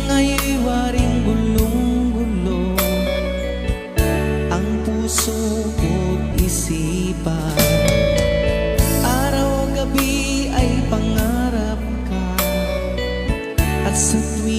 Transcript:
ngayon'y waring gulong-gulo ang puso ko't isipan. Araw-gabi ay pangarap ka, at sa tuwing